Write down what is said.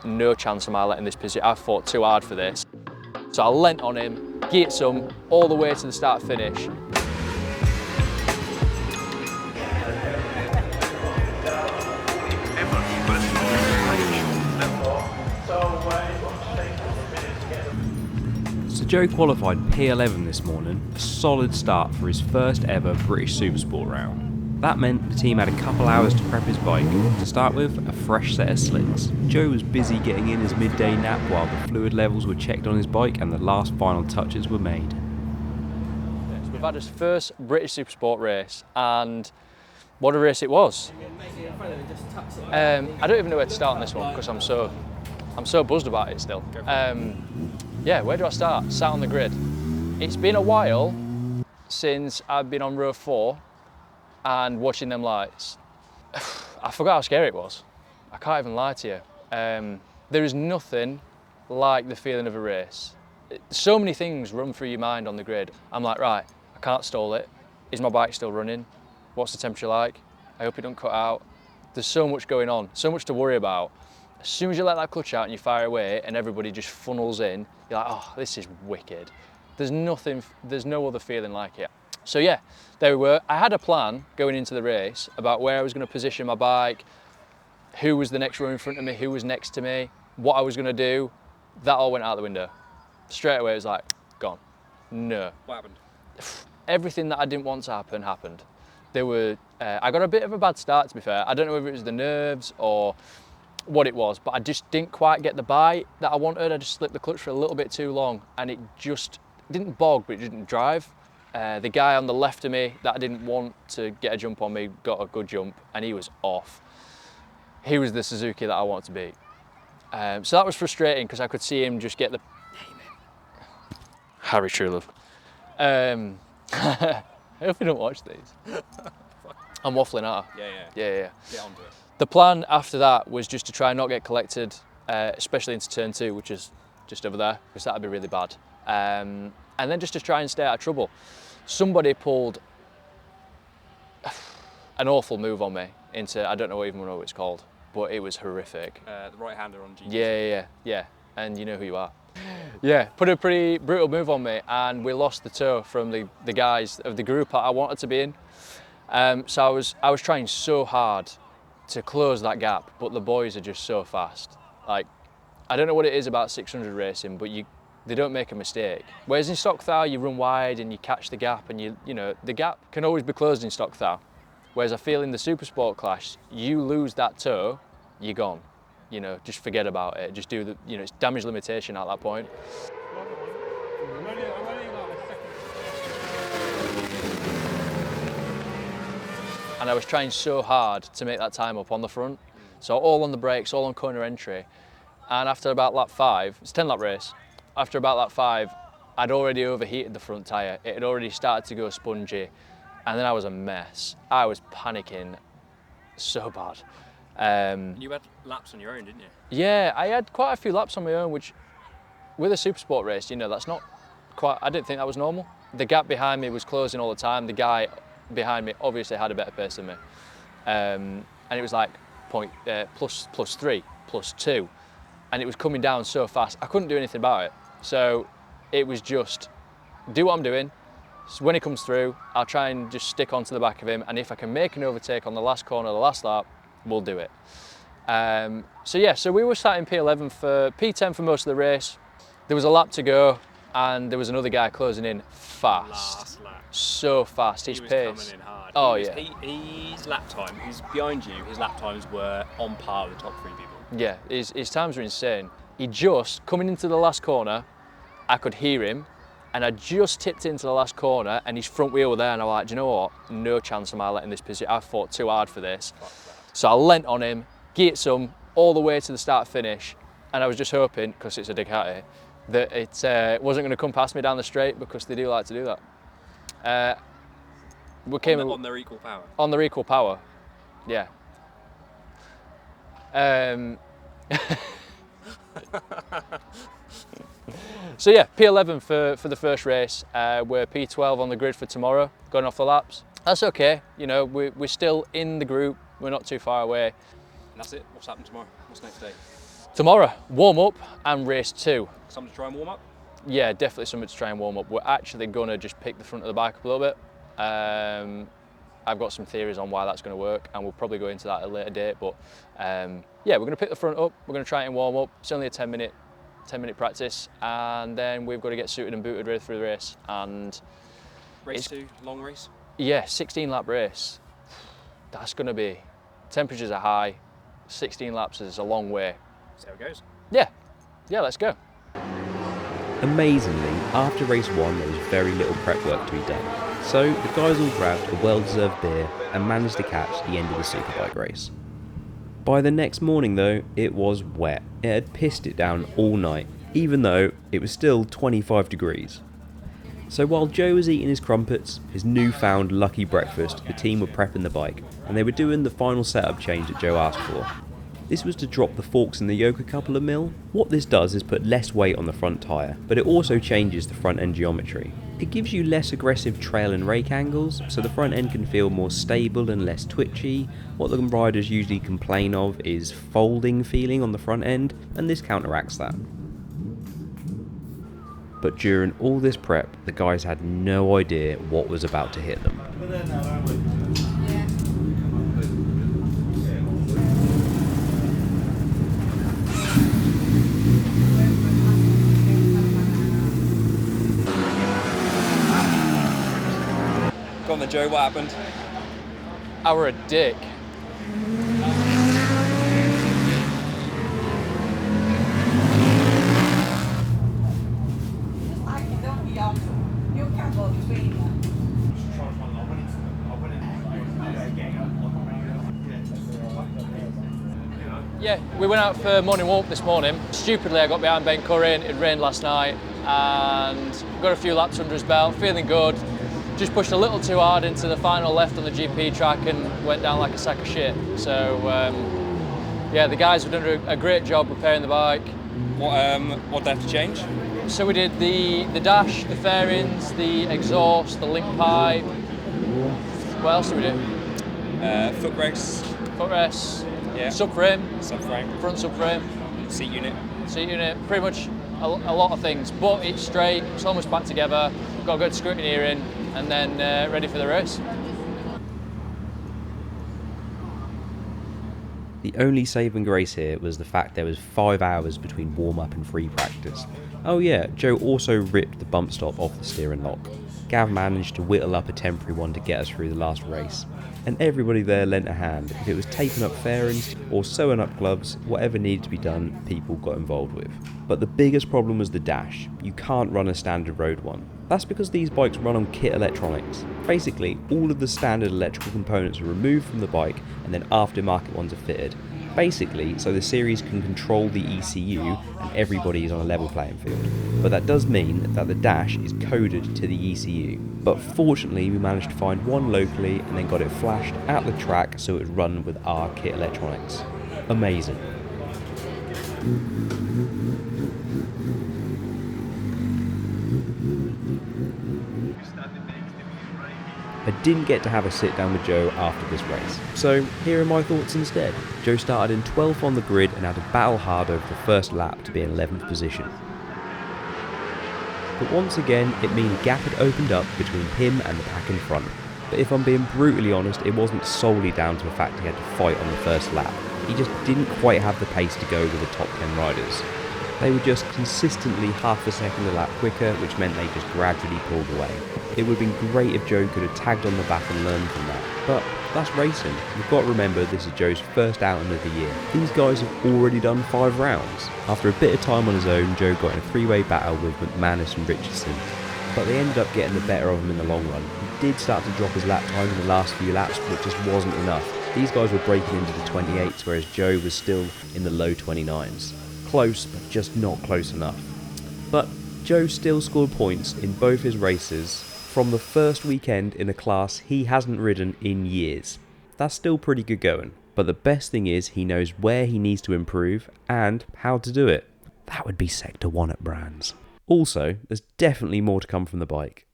No chance am I letting this position. I fought too hard for this. So I leant on him, geared some all the way to the start finish. So Joe qualified P11 this morning, a solid start for his first ever British Supersport round. That meant the team had a couple hours to prep his bike. To start with, a fresh set of slicks. Joe was busy getting in his midday nap while the fluid levels were checked on his bike and the last final touches were made. So we've had his first British Supersport race, and what a race it was. I don't even know where to start on this one because I'm so buzzed about it still. Yeah, where do I start? Sat on the grid. It's been a while since I've been on row 4 and watching them lights. I forgot how scary it was. I can't even lie to you. There is nothing like the feeling of a race. So many things run through your mind on the grid. I'm like, right, I can't stall it. Is my bike still running? What's the temperature like? I hope it don't cut out. There's so much going on, so much to worry about. As soon as you let that clutch out and you fire away and everybody just funnels in, you're like, oh, this is wicked. There's no other feeling like it. So yeah, there we were. I had a plan going into the race about where I was going to position my bike, who was the next row in front of me, who was next to me, what I was going to do. That all went out the window. Straight away it was like, gone. No. What happened? Everything that I didn't want to happen, happened. I got a bit of a bad start, to be fair. I don't know whether it was the nerves or what it was, but I just didn't quite get the bite that I wanted. I just slipped the clutch for a little bit too long and it just didn't bog, but it didn't drive. The guy on the left of me that I didn't want to get a jump on me got a good jump and he was off. He was the Suzuki that I wanted to beat. So that was frustrating because I could see him just get the... Harry Trulove. I hope you don't watch these. I'm waffling out. Yeah. Get onto it. The plan after that was just to try and not get collected, especially into turn 2, which is just over there, because that'd be really bad. And then just to try and stay out of trouble. Somebody pulled an awful move on me into, I don't even know what it's called, but it was horrific. The right-hander on GT. Yeah, and you know who you are. Yeah, put a pretty brutal move on me and we lost the toe from the guys of the group I wanted to be in. So I was trying so hard to close that gap, but the boys are just so fast. Like, I don't know what it is about 600 racing, but they don't make a mistake. Whereas in stock thou, you run wide and you catch the gap, and you know the gap can always be closed in stock thou. Whereas I feel in the Supersport clash, you lose that toe, you're gone. You know, just forget about it. Just do the, it's damage limitation at that point. And I was trying so hard to make that time up on the front. So all on the brakes, all on corner entry. And after about lap 5, it's a 10 lap race. After about lap 5, I'd already overheated the front tyre. It had already started to go spongy. And then I was a mess. I was panicking so bad. You had laps on your own, didn't you? Yeah, I had quite a few laps on my own, which with a Supersport race, that's not quite, I didn't think that was normal. The gap behind me was closing all the time. The guy behind me obviously had a better pace than me. And it was like plus 3, plus 2. And it was coming down so fast, I couldn't do anything about it. So it was just, do what I'm doing. So when he comes through, I'll try and just stick onto the back of him. And if I can make an overtake on the last corner, the last lap, we'll do it. So we were sat in P11 for P10 for most of the race. There was a lap to go and there was another guy closing in fast. Last lap. So fast, his pace. He was coming in hard. Oh, His lap time, he's behind you, his lap times were on par with the top 3 people. Yeah, his times were insane. He just, coming into the last corner, I could hear him and I just tipped into the last corner and his front wheel were there and I'm like, do you know what? No chance am I letting this position. I fought too hard for this. So I leant on him, geared some all the way to the start finish, and I was just hoping, because it's a Ducati, that it wasn't going to come past me down the straight, because they do like to do that. On their equal power? On their equal power, yeah. So yeah, P11 for the first race. We're P12 on the grid for tomorrow, going off the laps. That's okay, we're still in the group, we're not too far away. And that's it? What's happened tomorrow? What's next day? Tomorrow, warm up and race 2. Something to try and warm up? Yeah, definitely something to try and warm up. We're actually going to just pick the front of the bike up a little bit. I've got some theories on why that's going to work, and we'll probably go into that at a later date. But yeah, we're going to pick the front up. We're going to try and warm up. It's only a 10-minute practice, and then we've got to get suited and booted ready for the race. And Race 2, long race? yeah, 16-lap race. That's going to be. Temperatures are high. 16 laps is a long way. See how it goes. Yeah, let's go. Amazingly, after race 1 there was very little prep work to be done. So the guys all grabbed a well-deserved beer and managed to catch the end of the superbike race. By the next morning though, it was wet. It had pissed it down all night, even though it was still 25 degrees. So while Joe was eating his crumpets, his newfound lucky breakfast, the team were prepping the bike, and they were doing the final setup change that Joe asked for. This was to drop the forks in the yoke a couple of mil. What this does is put less weight on the front tyre, but it also changes the front end geometry. It gives you less aggressive trail and rake angles, so the front end can feel more stable and less twitchy. What the riders usually complain of is folding feeling on the front end, and this counteracts that. But during all this prep, the guys had no idea what was about to hit them. Go on then, Joe, what happened? I were a dick. Yeah, we went out for morning walk this morning. Stupidly, I got behind Ben Curry. It rained last night and got a few laps under his belt, feeling good. Just pushed a little too hard into the final left on the GP track and went down like a sack of shit. So yeah, the guys have done a great job repairing the bike. What they have to change? So we did the dash, the fairings, the exhaust, the link pipe. What else did we do? Footrest. Footrest. Yeah. Subframe. Subframe. Front subframe. Seat unit. Seat unit. Pretty much a lot of things. But it's straight. It's almost back together. Got a good scrutineering, and then ready for the race. The only saving grace here was the fact there was 5 hours between warm-up and free practice. Oh yeah, Joe also ripped the bump stop off the steering lock. Gav managed to whittle up a temporary one to get us through the last race. And everybody there lent a hand. If it was taping up fairings or sewing up gloves, whatever needed to be done, people got involved with. But the biggest problem was the dash. You can't run a standard road one. That's because these bikes run on kit electronics. Basically, all of the standard electrical components are removed from the bike and then aftermarket ones are fitted. Basically, so the series can control the ECU and everybody is on a level playing field. But that does mean that the dash is coded to the ECU. But fortunately, we managed to find one locally and then got it flashed at the track so it would run with our kit electronics. Amazing. I didn't get to have a sit down with Joe after this race, so here are my thoughts instead. Joe started in 12th on the grid and had to battle hard over the first lap to be in 11th position. But once again, it meant a gap had opened up between him and the pack in front. But if I'm being brutally honest, it wasn't solely down to the fact he had to fight on the first lap. He just didn't quite have the pace to go with the top 10 riders. They were just consistently half a second a lap quicker, which meant they just gradually pulled away. It would have been great if Joe could have tagged on the back and learned from that, but that's racing. You've got to remember this is Joe's first outing of the year. These guys have already done 5 rounds. After a bit of time on his own, Joe got in a 3-way battle with McManus and Richardson, but they ended up getting the better of him in the long run. He did start to drop his lap time in the last few laps, but it just wasn't enough. These guys were breaking into the 28s, whereas Joe was still in the low 29s. Close, but just not close enough. But Joe still scored points in both his races from the first weekend in a class he hasn't ridden in years. That's still pretty good going. But the best thing is he knows where he needs to improve and how to do it. That would be Sector 1 at Brands. Also, there's definitely more to come from the bike.